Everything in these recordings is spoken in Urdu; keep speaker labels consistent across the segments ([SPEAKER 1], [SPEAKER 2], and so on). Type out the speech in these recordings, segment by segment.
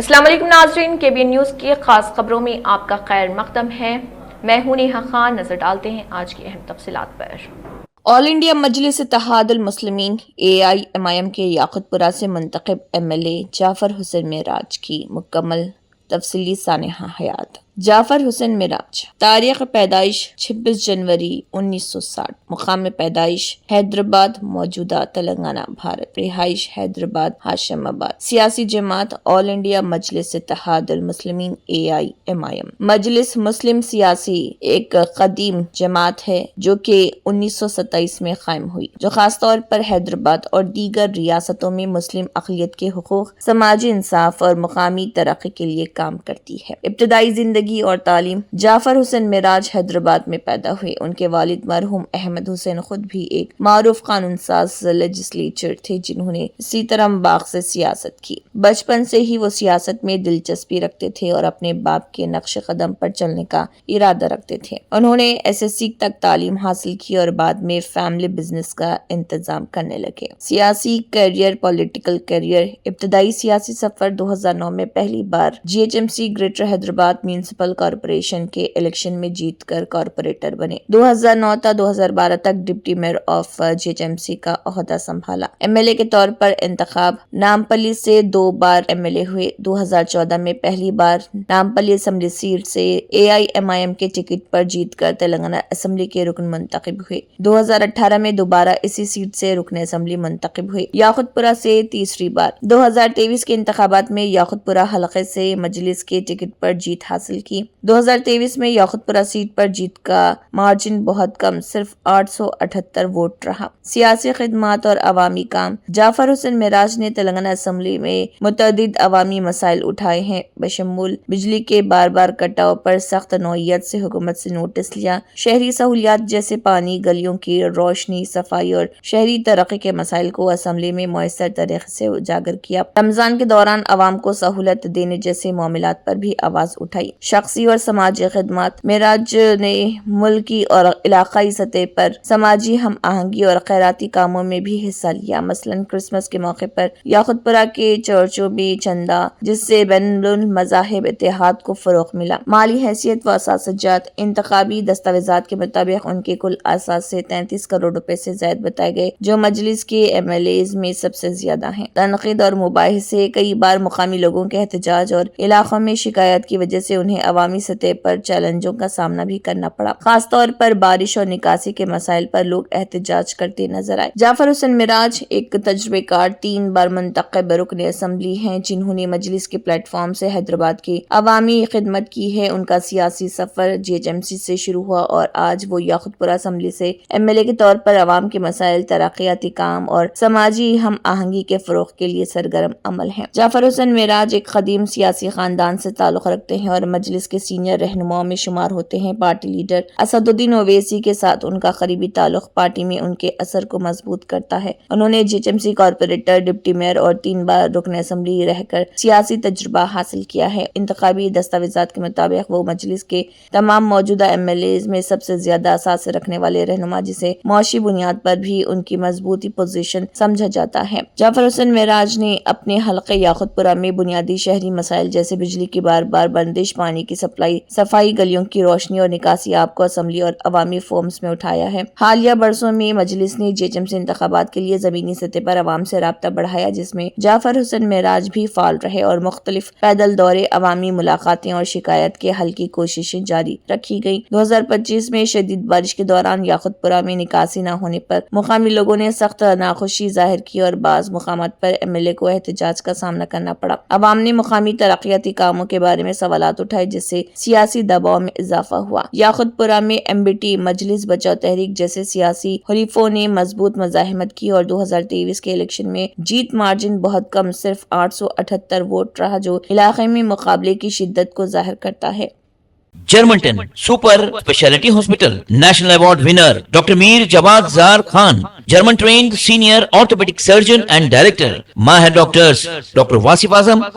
[SPEAKER 1] السلام علیکم ناظرین، KBN نیوز کی خاص خبروں میں آپ کا خیر مقدم ہے۔ میں ہوں نیہا خان۔ نظر ڈالتے ہیں آج کی اہم تفصیلات پر۔ آل انڈیا مجلس اتحاد المسلمین AIMIM کے یاقوت پورہ سے منتخب MLA جعفر حسین معراج کی مکمل تفصیلی سانحہ حیات۔ جعفر حسین معراج، تاریخ پیدائش 26 جنوری 1960، مقام پیدائش حیدرآباد، موجودہ تلنگانہ، بھارت، رہائش حیدرآباد، ہاشم آباد۔ سیاسی جماعت آل انڈیا مجلس اتحاد المسلمین AIMIM۔ مجلس مسلم سیاسی ایک قدیم جماعت ہے جو کہ 1927 میں قائم ہوئی، جو خاص طور پر حیدرآباد اور دیگر ریاستوں میں مسلم اقلیت کے حقوق، سماجی انصاف اور مقامی ترقی کے لیے کام کرتی ہے۔ ابتدائی زندگی اور تعلیم۔ جعفر حسین معراج حیدرآباد میں پیدا ہوئے۔ ان کے والد مرحوم احمد حسین خود بھی ایک معروف قانون ساز لیجسلیچر تھے جنہوں نے اسی طرح باغ سے سیاست کی۔ بچپن سے ہی وہ سیاست میں دلچسپی رکھتے تھے اور اپنے باپ کے نقش قدم پر چلنے کا ارادہ رکھتے تھے۔ انہوں نے SSC تک تعلیم حاصل کی اور بعد میں فیملی بزنس کا انتظام کرنے لگے۔ سیاسی کیریئر، پولیٹیکل کیریئر۔ ابتدائی سیاسی سفر 2009 میں پہلی بار GHMC greater Hyderabad municipal corporation کے الیکشن میں جیت کر کارپوریٹر بنے۔ 2009 تا 2012 تک ڈپٹی میئر آف GHMC کا عہدہ سنبھالا۔ MLA کے طور پر انتخاب۔ نامپلی سے 2 بار MLA ہوئے۔ 2014 میں پہلی بار نامپلی اسمبلی سیٹ سے AIMIM کے ٹکٹ پر جیت کر تلنگانہ اسمبلی کے رکن منتخب ہوئے۔ 2018 میں دوبارہ اسی سیٹ سے رکن اسمبلی منتخب ہوئے۔ یاقوت پورہ سے تیسری بار۔ 2023 کے انتخابات میں یاقوت پورہ حلقے سے مجلس کے ٹکٹ پر جیت حاصل کی۔ 2023 میں یاقوت پورہ سیٹ پر جیت کا مارجن بہت کم، صرف 878 ووٹ رہا۔ سیاسی خدمات اور عوامی کام۔ جعفر حسین معراج نے تلنگانہ اسمبلی میں متعدد عوامی مسائل اٹھائے ہیں، بشمول بجلی کے بار بار کٹاؤ پر سخت نوعیت سے حکومت سے نوٹس لیا، شہری سہولیات جیسے پانی، گلیوں کی روشنی، صفائی اور شہری ترقی کے مسائل کو اسمبلی میں مؤثر طریقے سے اجاگر کیا۔ رمضان کے دوران عوام کو سہولت دینے جیسے معاملات پر بھی آواز اٹھائی۔ شخصی اور سماجی خدمات۔ معراج نے ملکی اور علاقائی سطح پر سماجی ہم آہنگی اور خیراتی کاموں میں بھی حصہ لیا، مثلاً کرسمس کے موقع پر یاقوت پورہ کے چرچوں میں چندہ، جس سے بین المذاہب اتحاد کو فروغ ملا۔ مالی حیثیت و اثاثہ جات۔ انتخابی دستاویزات کے مطابق ان کے کل اثاثے 33 کروڑ روپے سے زائد بتائے گئے، جو مجلس کے MLAs میں سب سے زیادہ ہیں۔ تنقید اور مباحثے۔ کئی بار مقامی لوگوں کے احتجاج اور علاقوں میں شکایات کی وجہ سے انہیں عوامی سطح پر چیلنجوں کا سامنا بھی کرنا پڑا، خاص طور پر بارش اور نکاسی کے مسائل پر لوگ احتجاج کرتے نظر آئے۔ جعفر حسین معراج ایک تجربہ کار 3 بار منتخب رکن اسمبلی ہیں جنہوں نے مجلس کے پلیٹ فارم سے حیدرآباد کی عوامی خدمت کی ہے۔ ان کا سیاسی سفر GHMC سے شروع ہوا اور آج وہ یاقوت پورہ اسمبلی سے MLA کے طور پر عوام کے مسائل، ترقیاتی کام اور سماجی ہم آہنگی کے فروغ کے لیے سرگرم عمل ہیں۔ جعفر حسین معراج ایک قدیم سیاسی خاندان سے تعلق رکھتے ہیں اور مجلس کے سینئر رہنماؤں میں شمار ہوتے ہیں۔ پارٹی لیڈر اسد الدین اویسی کے ساتھ ان کا قریبی تعلق پارٹی میں ان کے اثر کو مضبوط کرتا ہے۔ انہوں نے GHMC کارپوریٹر، ڈپٹی میئر اور 3 بار رکن اسمبلی رہ کر سیاسی تجربہ حاصل کیا ہے۔ انتخابی دستاویزات کے مطابق وہ مجلس کے تمام موجودہ MLAs میں سب سے زیادہ اثاثے رکھنے والے رہنما، جسے معاشی بنیاد پر بھی ان کی مضبوطی پوزیشن سمجھا جاتا ہے۔ جعفر حسین معراج نے اپنے حلقے یاقوت پورہ میں بنیادی شہری مسائل جیسے بجلی کی بار بار بندش، پانی کی سپلائی، صفائی، گلیوں کی روشنی اور نکاسی آب کو اسمبلی اور عوامی فورمز میں اٹھایا ہے۔ حالیہ برسوں میں مجلس نے GHMC انتخابات کے لیے زمینی سطح پر عوام سے رابطہ بڑھایا، جس میں جعفر حسین معراج بھی فعال رہے اور مختلف پیدل دورے، عوامی ملاقاتیں اور شکایت کے حل کی کوششیں جاری رکھی گئیں۔ 2025 میں شدید بارش کے دوران یاقوت پورہ میں نکاسی نہ ہونے پر مقامی لوگوں نے سخت ناخوشی ظاہر کی اور بعض مقامات پر MLA کو احتجاج کا سامنا کرنا پڑا۔ عوام نے مقامی ترقیاتی کاموں کے بارے میں سوالات اٹھائے، جس سے سیاسی دباؤ میں اضافہ ہوا۔ یاقوت پورہ میں MBT، مجلس بچاؤ تحریک جیسے سیاسی حلیفوں نے مضبوط مزاحمت کی اور 2023 کے الیکشن میں جیت مارجن بہت کم، صرف 878 ووٹ رہا، جو علاقے میں مقابلے کی شدت کو ظاہر کرتا ہے۔
[SPEAKER 2] جرمنٹن super specialty hospital national award winner doctor Mir Jawad Zar Khan, German trained senior orthopedic surgeon and director, Mahir doctors Dr. Wasif Azam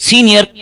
[SPEAKER 2] senior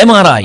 [SPEAKER 2] MRI,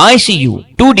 [SPEAKER 2] ICU, 2D